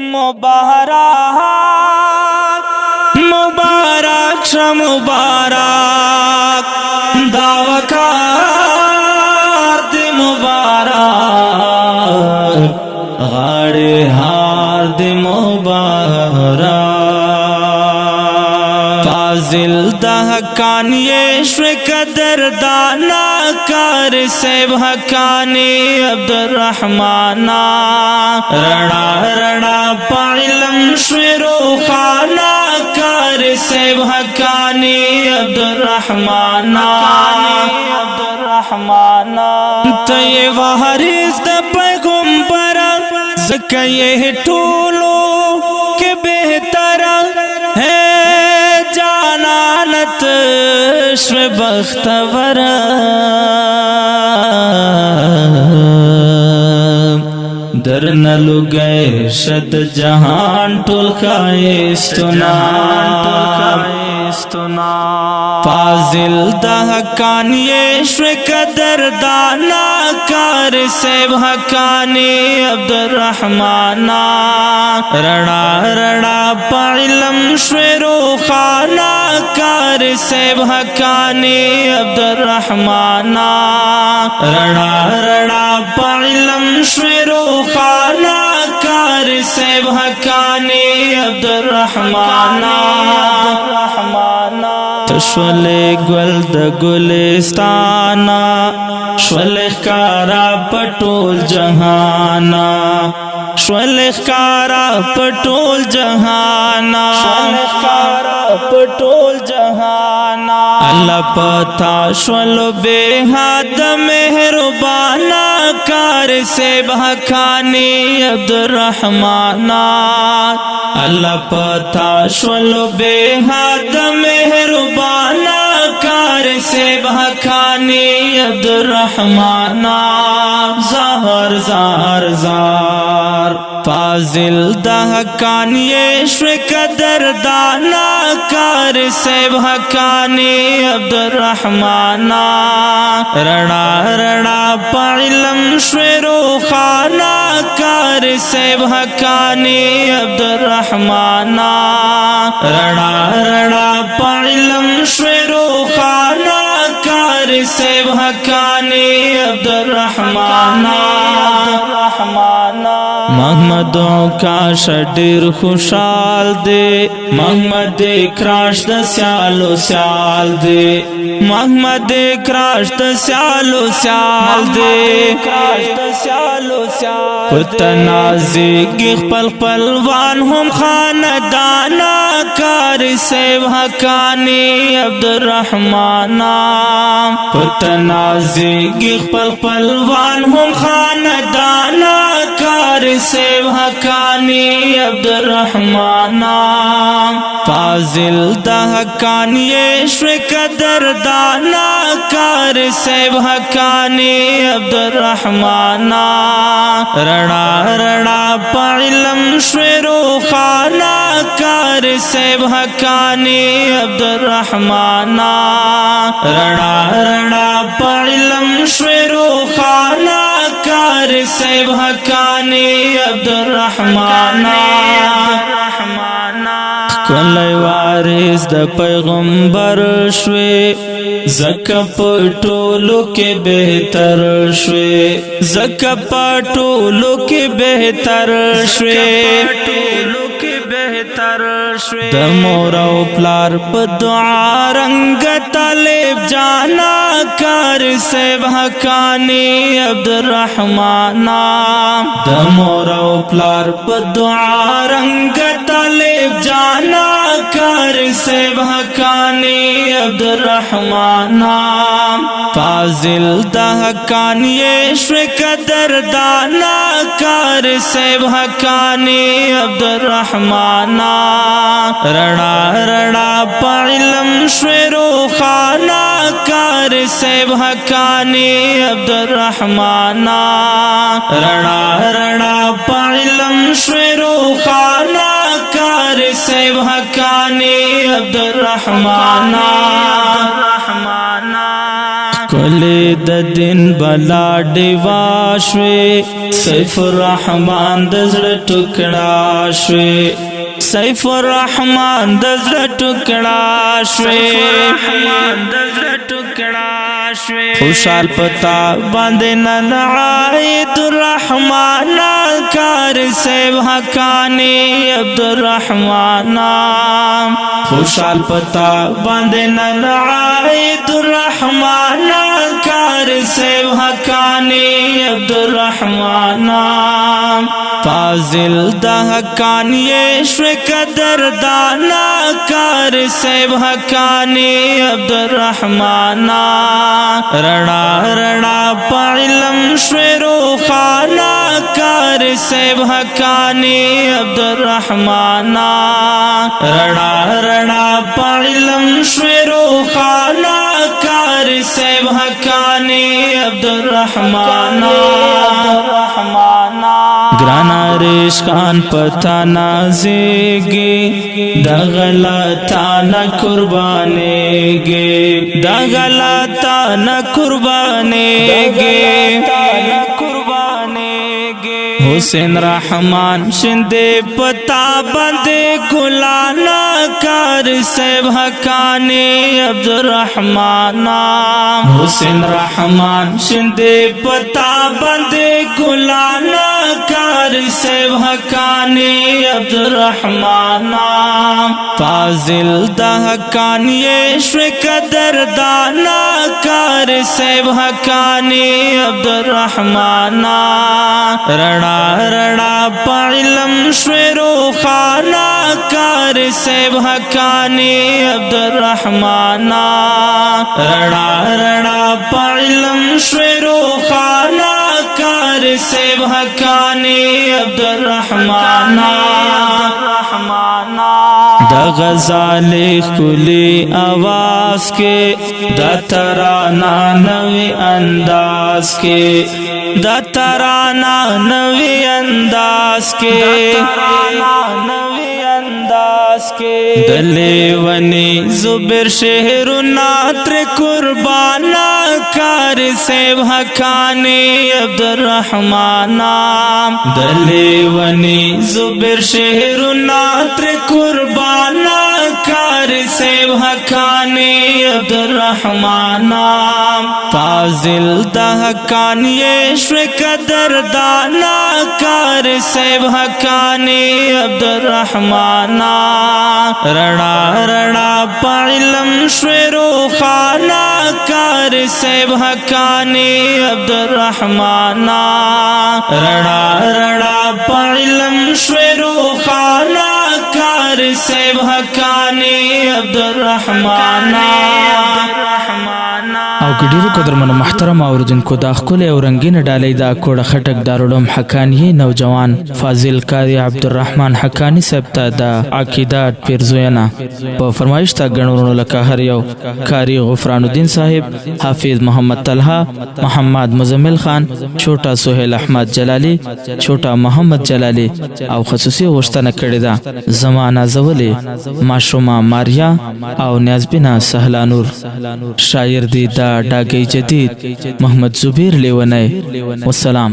मुबारक मुबारक श मुबारक दावकार दे मुबारक गाड़े हार दे मुबारक फाजिल दहकानिये श्व कदर दाना कार से भकानी अब्दुर्रहमाना रणा रणा पाइलम श्वेरो खाना कार से भकानी अब्दुर्रहमाना तये वारिस द पैगंबर ज़कये टोलो के बेहतर है जानानत श्व बख्तवर दर न लुगए शत जहान टोल खाएस्तुना फाजिल दहकानिये श्व कदर दाना कार से भकानी अब्दुर्रहमाना रणा रणा पाइलम श्वेरो खाना कार से भकानी अब्दुर्रहमाना रणा रणा पाइलम श्वेरो खाना कार से भकानी अब्दुर्रहमाना शोले गुल द गुलिस्ताना शोले कारा पटोल जहाना शोले कारा पटोल जहाना पटोल जहाना अल्लाह पता शोलो बेहद मेहरबाना कार से भकानी अब्दुर्रहमाना अल्लाह पता शोलो बेहद मेहरबाना कार से भकानी अब्दुर्रहमाना ज़हर ज़ार ज़ार फाजिल दहकानिये श्व कदर दाना कार से भकानी अब्दुर्रहमाना रणा रणा पाइलम श्वेरो खाना कार से भकानी अब्दुर्रहमाना रणा रणा पाइलम श्वेरो खाना कार से भकानी अब्दुर्रहमाना मोहम्मद का शडीर खुशाल दे मोहम्मद क्राश द स्यालो स्याल दे मोहम्मद क्राश द स्यालो स्याल दे पुतनाजी पल पलवान हम खानदाना कार से भकानी अब्दुर्रहमाना पुतनाजी पल पलवान हम खानदाना कार से भकानी अब्दुर्रहमाना फाजिल दहकानिये श्व कदर दाना कार से भकानी अब्दुर्रहमाना रणा रणा पाइलम श्वेरो खाना कार से भकानी अब्दुर्रहमाना रणा रणा पाइलम श्वेरो खाना कार से भकानी अब्दुर्रहमाना कोले वारिस द पैगंबर श्वे ज़का पटोलो के बेहतर श्वे ज़का पटोलो के बेहतर श्वे द मोरा प्लार दुआ रंग तलेब जाना कार से भकानी अब्दुर्रहमाना द मोरा प्लार दुआ रंग तलेब जाना कार से भकानी अब्दुर्रहमाना फाजिल दहकानिये श्व कदर दाना कार से भकानी अब्दुर्रहमाना रणा रणा पाइलम श्वेरो खाना कार से भकानी अब्दुर्रहमाना रणा रणा पाइलम श्वेरो खाना कार से भकानी अब्दुर्रहमाना कुले د دین بلا ډیوا شوې سیف الرحمن د زړه ټوکړه شوې سیف الرحمن د زړه ټوکړه شوې خوشحال پتا باندې نن عید الرحمن کار سیب حقانی عبدالرحمن خوشحال پتا باندې نن عید الرحمن کار سیب حقانی عبدالرحمن فاضل د حقانی شو قدر دانا کار سیب حقانی عبدالرحمن رڑا رڑا پا علم شویرو خانا کار سیب حقانی عبدالرحمن رڑا رڑا پا علم شویرو خانا کار سیب حقانی عبدالرحمن گرانا ریشکان پتا نازیگی دا غلطا نا قربانیگی دا غلطا نا قربانیگی حسین رحمان شندے پتا بندے گلانا کار سیب حقانی عبدالرحمن حسین رحمان شندے پتا بندے گلانا کار سیب حقانی عبدالرحمن فاضل دا حقانی شو قدر دانا کار سیب حقانی عبدالرحمن رڑا رڑا پا علم شویرو خانا کار سیب حقانی عبدالرحمن رڑا رڑا پا علم شویرو خانا کار سیب حقانی عبدالرحمن دا غزال کلی آواز کے دا ترانہ نوی انداز کے دا ترانہ نوی انداز کے دلیونی زبر شہر ناتر قربانا کار سیب حقانی عبدالرحمن دلیونی زبر شہر ناتر قربانا کار سیب حقانی عبدالرحمن فاضل دا حقانی شو قدر دانا کار سیب حقانی عبدالرحمن رڑا رڑا پا علم شویرو خانا کار سیب حقانی عبدالرحمن رڑا رڑا پا علم شویرو خانا کار سیب حقانی عبدالرحمن او ګډیرو قدرمنو محترم اوریدونکو دا ښکلې او رنګین ډالۍ دا کوړه خټک دارالعلوم حقانی نوجوان فاضل قاری عبدالرحمن حقانی صاحب ته د عقیدات پیرزوینا په فرمایش تا غنورونو لکه هر یو قاری غفران الدین صاحب حافظ محمد طلحه محمد مزمل خان چھوٹا سہیل احمد جلالی چھوٹا محمد جلالی او خصوصي غوښتنه کړې ده زمانہ زولې ماشومه ماریا او نیازبینا سهلا نور شاعر دی دا ډاګی جدید محمد زبیر لیونی والسلام.